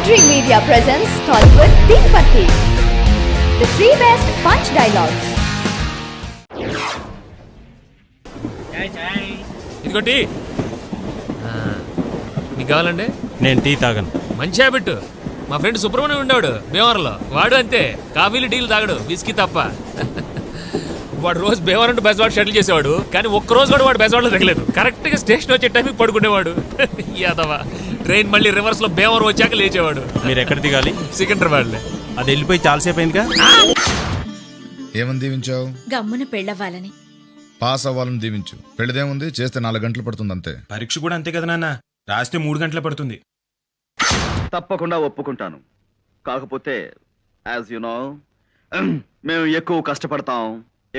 Dream Media presents Tollywood Deepati. The three best punch dialogues. ఇదిగో tea. మీకు కావాలండి? నేను టీ తాగను. మంచి హ్యాబిట్. మా ఫ్రెండ్ సుబ్రహ్మణ్యం ఉండేవాడు భీమవరంలో. వాడు అంతే, కాఫీలు టీలు తాగడు, విస్కీ తప్ప. వాడు రోజు భీమవరం టు బెజవాడ షటిల్ చేసేవాడు, కానీ ఒక్కరోజు కూడా వాడు బెజవాడలో తగలేదు. కరెక్ట్గా స్టేషన్ వచ్చే టైంకి పడుకునేవాడు. యాదవా ట్రైన్ మళ్ళీ రివర్స్ లో భీమవరం వచ్చాక లేచేవాడు. మీరు ఎక్కడ దిగాలి? సికింద్రాబాద్లే. అది వెళ్ళిపోయి చాలాసేపు అయిందిగా. ఏమని దీవించావు? గమ్మున పెళ్ళవ్వాలని. పాస్ అవ్వాలని దీవించు. పెళ్ళిదేముంది, చేస్తే 4 గంటలు పడుతుంది అంతే. పరీక్ష కూడా అంతే కదా నాన్న, రాస్తే 3 గంటలే పడుతుంది. తప్పకుండా ఒప్పుకుంటాను. కాకపోతే యాజ్ యు నో మేము ఎక్కువ కష్టపడతాం,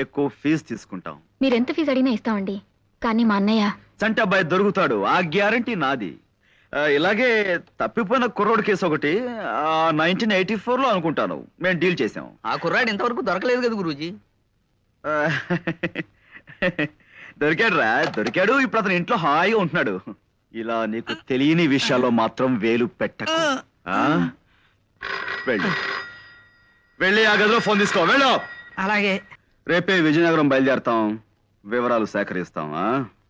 ఎక్కువ ఫీజు తీసుకుంటాం. మీరెంత ఫీజు అడిగినా ఇస్తామండి, కానీ మా అన్నయ్య చంటి అబ్బాయి దొరుకుతాడు, ఆ గ్యారంటీ నాది. ఇలాగే తప్పిపోయిన కుర్రోడు కేసు ఒకటి 1984లో అనుకుంటాను మేము డీల్ చేసాం. ఆ కుర్రాడు ఇంతవరకు దొరకలేదు కదా గురూజీ. దొరికాడు. ఇప్పుడు అతను ఇంట్లో హాయిగా ఉంటున్నాడు. ఇలా నీకు తెలియని విషయాల్లో మాత్రం వేలు పెట్టకు. వెళ్ళి ఆ గదిలో ఫోన్ తీసుకో. వెళ్ళు. అలాగే రేపే విజయనగరం బయలుదేరతాం, వివరాలు సేకరిస్తాం.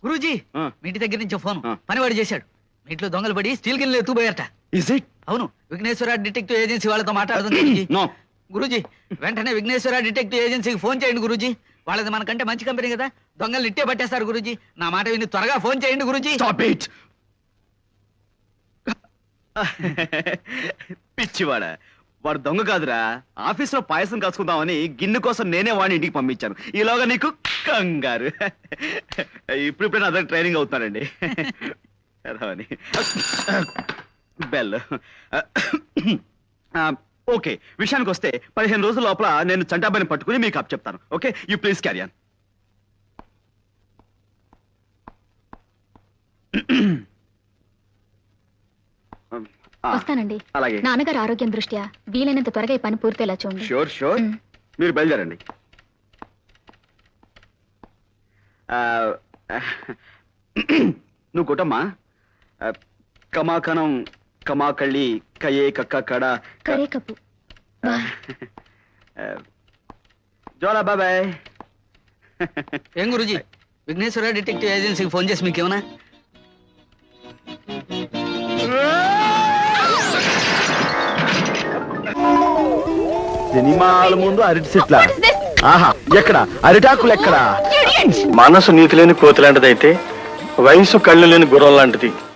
గురూజీ, మీ ఇంటి దగ్గర నుంచి ఫోన్ పనివాడు చేశాడు. మీ ఇంట్లో దొంగలు పడి స్టీల్ గిన్నెలు ఎత్తుపోయారట. Is it? అవును, విఘ్నేశ్వర డిటెక్టివ్ ఏజెన్సీ వాళ్ళతో మాట్లాడుతుంది. No. గురూజీ, వెంటనే విఘ్నేశ్వర డిటెక్టివ్ ఏజెన్సీకి ఫోన్ చేయండి గురూజీ. వాళ్ళది మనకంటే మంచి కంపెనీ కదా, దొంగలు ఇట్టే పట్టేస్తారు గురూజీ. నా మాట విని త్వరగా ఫోన్ చేయండి గురూజీ. Stop it. పిచ్చివాడా, వాడు దొంగ కాదురా. ఆఫీస్ లో పాయసం కాసుకుందామని గిన్నె కోసం నేనే వాడిని ఇంటికి పంపించాను. ఈలోగా నీకు కంగారు. ఇప్పుడు నా దగ్గర ట్రైనింగ్ అవుతున్నారండి. బెల్. ఓకే, విషయానికి వస్తే 15 రోజుల లోపల నేను చంటాబాయిని పట్టుకుని మీకు అప్ చెప్తాను. Okay, you please carry on. వస్తానండి. అలాగే. నాన్నగారు ఆరోగ్యం దృష్ట్యా వీలైనంత త్వరగా ఈ పని పూర్తయ్యేలా చూడండి. Sure sure. మీరు బయలుదేరండి. నువ్వు కుటమ్మా. కమాకనం కమాకళ్ళి కయే కక్క కడ కరే కప్పు. జోలా బాబాయ్. ఏం గురూజీ, విఘ్నేశ్వర డిటెక్టివ్ ఏజెన్సీకి ఫోన్ చేసి మీకేమన్నా? సినిమాల ముందు అరటి చెట్ల. ఆహా, ఎక్కడ అరిటాకులు ఎక్కడ? మనసు నీతి లేని కోతి లాంటిదైతే వయసు కళ్ళు లేని గుర్రం లాంటిది.